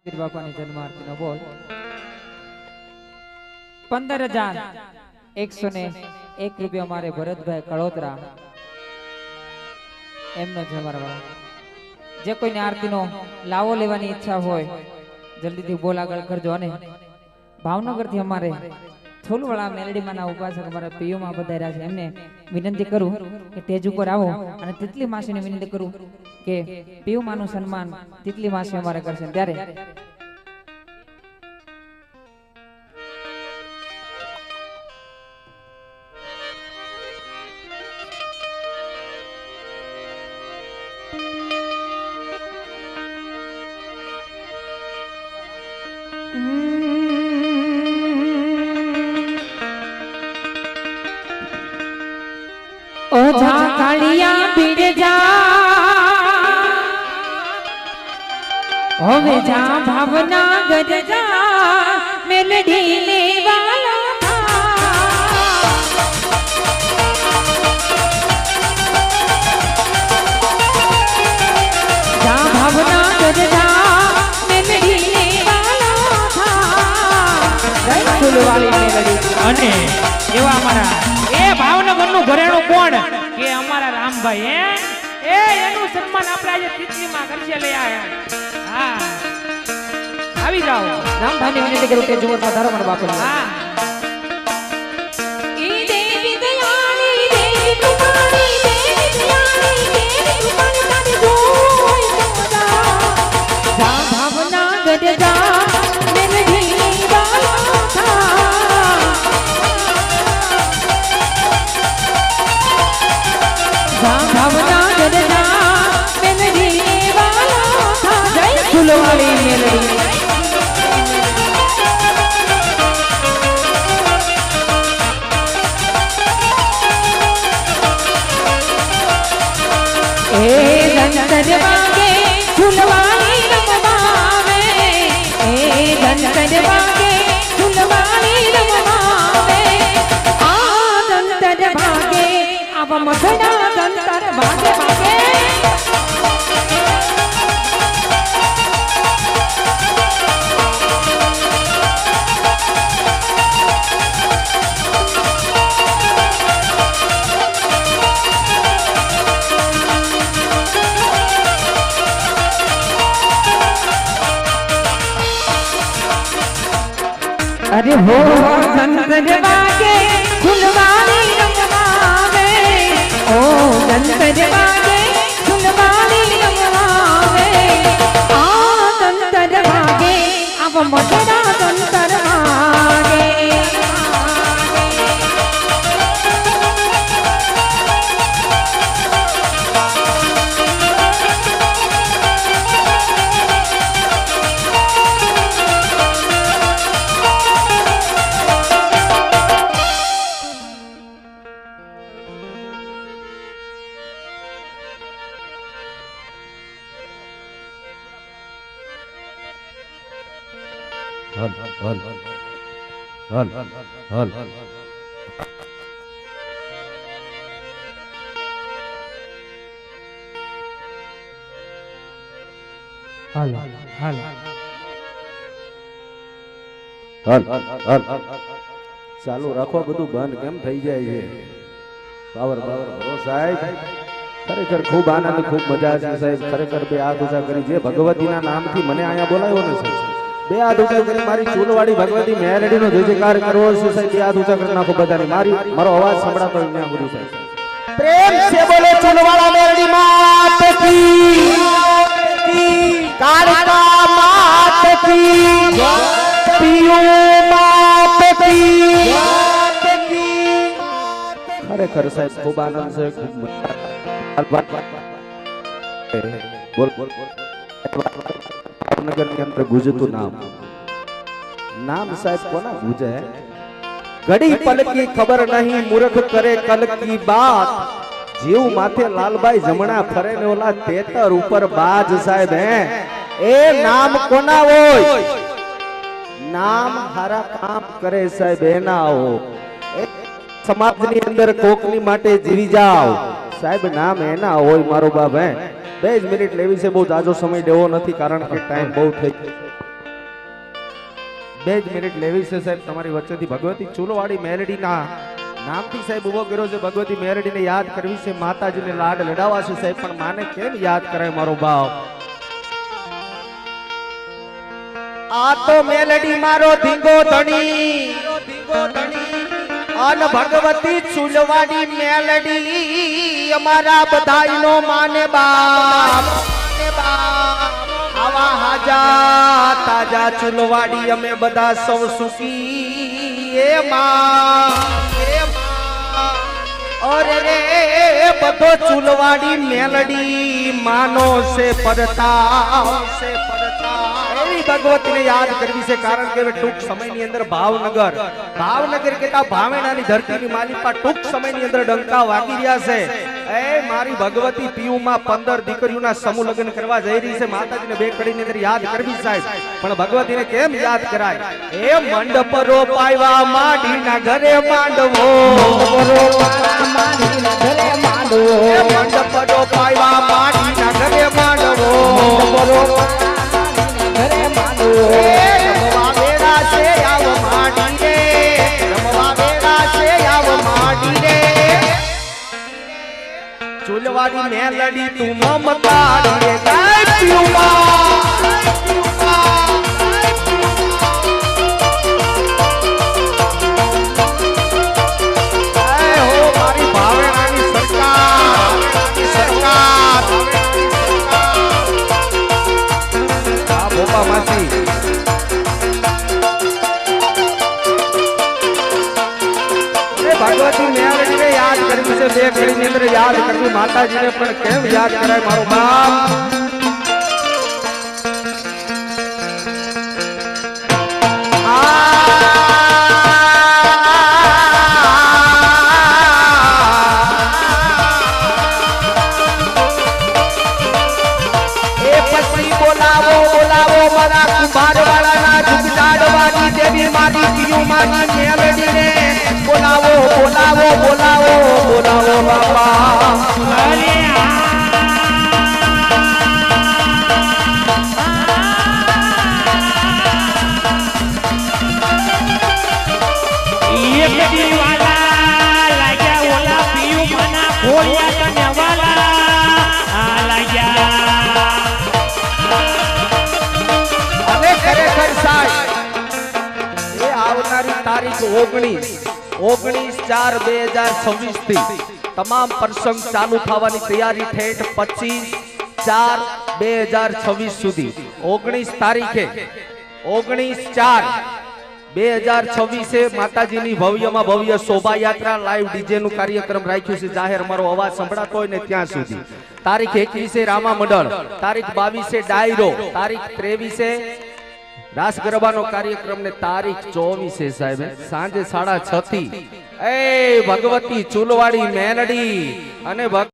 બાપાની જન્માર્થીનો બોલ 15,101 રૂપિયા મારે ભરતભાઈ કળોતરા એમનો જમારવા જે કોઈને આરતીનો લાવો લેવાની ઈચ્છા હોય જલ્દીથી બોલ આગળ કરજો અને ભાવનગરથી અમારે થોલવાળા મેલડીમાંના ઉપાસક અમારા પીયુમાં પધાર્યા છે એમને વિનંતી કરું કે સ્ટેજ ઉપર આવો અને તિતલી માસીને વિનંતી કરું કે પીયુમાનું સન્માન તિતલી માસી અમારે કરશે ત્યારે ओझा कालिया भीड़ जा होवे जा भावना गज जा मेलडी ने वाला जा भावना गज जा मेलडी ने वाला था જય ફૂલવાળી મેલડી અને એવા અમારા એ ભાવનગર નું ઘરેણું કોણ કે અમારા રામભાઈ એ એનું સન્માન આપણે આજે તિતલીમાં કરશે લઈ આયા હા આવી જાઓ રામભાઈની વિનંતી કરું કે જુઓ પધારો મારા બાપુ હા ઈ દેવી દયાળી દેવી કૃપાળી દેવી દયાળી દેવી કૃપાળી તારી જોઈ સમજા જા ભાવના ગજ જા મેલડી વાલા થા જા ભાવના ગજ જા મેલડી વાલા થા જય ફૂલવાળી મેલડી ए धनतर वागे फुलवाड़ी रमवावे ए धनतर वागे फुलवाड़ी रमवावे आ धनतर भागे अब मथड़ा धनतर भागे भागे अरे हो धनतर वागे फुलवाड़ी रमवावे ओ धनतर वागे फुलवाड़ी रमवावे आ धनतर वागे अब मथड़ा धनतर वागे हल हल हल हल હાલ હાલ हल चालू રાખો બધું બંધ કેમ થઈ જાય છે પાવર પાવર ભરો સાહેબ ખરેખર ખૂબ આનંદ ખૂબ મજા છે સાહેબ ખરેખર બે હાથ ઊંચા કરી જે ભગવતીના નામથી મને અહીંયા બોલાવ્યો ને સાહેબ બે હાથ ઊંચા કરી મારી ચૂલવાડી ભગવતી મેલડીનો જય જયકાર કરવો છે સાહેબ બે હાથ ઊંચા કરી નાખો બધાની મારો અવાજ સંભળાતો હોય ત્યાં સુધી સાહેબ પ્રેમ સે બોલો ચૂલવાડા મેલડી માત કી કાળકા માત કી પિયુ માત કી ખરેખર સાહેબ ખૂબ આનંદ છે ખૂબ બોલ બોલ ભાવનગર ની અંદર ગુજતું નામ સાહેબ કોના ગુજે ઘડી પલ की खबर नहीं मूर्ख करे कल की बात जीव माथे लालबाई जमना फरे ने ओला तेतर ऊपर बाज साहेब है ए नाम कोना होय नाम हारा काम करे साहेब एना हो समाज ની અંદર કોકની માટે જીવી જાવ સાહેબ નામ એના હોય મારો બાપ હે 2 મિનિટ લેવી છે બહુ જાજો સમય દેવો નથી કારણ કે ટાઈમ બહુ થઈ 2 જ મિનિટ લેવી છે સાહેબ તમારી વચ્ચેથી ભગવતી ચૂલવાડી મેલડીના નામથી સાહેબ ઉભો કર્યો છે. ભગવતી મેલડીને યાદ કરવી છે, માતાજીને લાડ લડાવવા છે સાહેબ, પણ માને કેમ યાદ કરાય મારો બાપ? આ તો મેલડી મારો ધીંગો ધણી અન ભગવતી ચૂલવાડી મેલડી અમારા બધાયનો માને બાપ. આવા હાજા તાજા ચૂલવાડી અમે બધા સૌ સુખી એ માં. અરે રે બધો ચૂલવાડી મેલડી માનો છે પરતા એવી ભગવતીને યાદ કરવી છે. કારણ કે હવે ટૂંક સમયની અંદર ભાવનગર કેતા ભાવેણાની ધરતીની માલિકા ટૂંક સમયની અંદર ડંકા વાગી રહ્યા છે. એ મારી ભગવતી પીયુમાં 15 દીકરીઓના સમૂહ લગ્ન કરવા જઈ રહી છે. માતાજીને 2 કડીની અંદર યાદ કરવી સાહેબ, પણ ભગવતીને કેમ યાદ કરાય? એ મંડપ રોપાયવા માડીના ઘરે માંડવો, મંડપ રોપાયવા માડીના ઘરે માંડવો, રમવા વેળા છે આવ માડી રે, રમવા વેળા છે આવ માડી રે. ચૂલવાડી મેલડી તું મમતાડી રે ગાય પીયુમાં. મારી ભાવેણાની સરકાર આ બોપા માસી ભગવતી મેલડીને યાદ કરવી છે. 2 ઘડીની અંદર યાદ કરવી. માતાજીને પણ કેમ યાદ કરાય મારો બાપ? બોલાવો મારા કુંભારવાળાના જુગજાડવાની દેવી મારી પીયુમાની મેલડીને બોલાવો બાપા. તારીખ 19/4/2026 થી તમામ પ્રસંગ ચાલુ થવાની તૈયારી ઠેઠ 25/4/2026 સુધી 19 તારીખે 19/4/2026 માતાજીની ભવ્યમાં ભવ્ય શોભાયાત્રા લાઈવ ડીજે નું કાર્યક્રમ રાખ્યું છે. જાહેર મારો અવાજ સંભળાતો હોય ને ત્યાં સુધી. તારીખ 21 રામા મંડળ, તારીખ 22 ડાયરો, તારીખ 23 રાસ ગરબાનો કાર્યક્રમ ને તારીખ 24 સાહેબ સાંજે 6:30 થી એ ભગવતી ચૂલવાડી મેલડી અને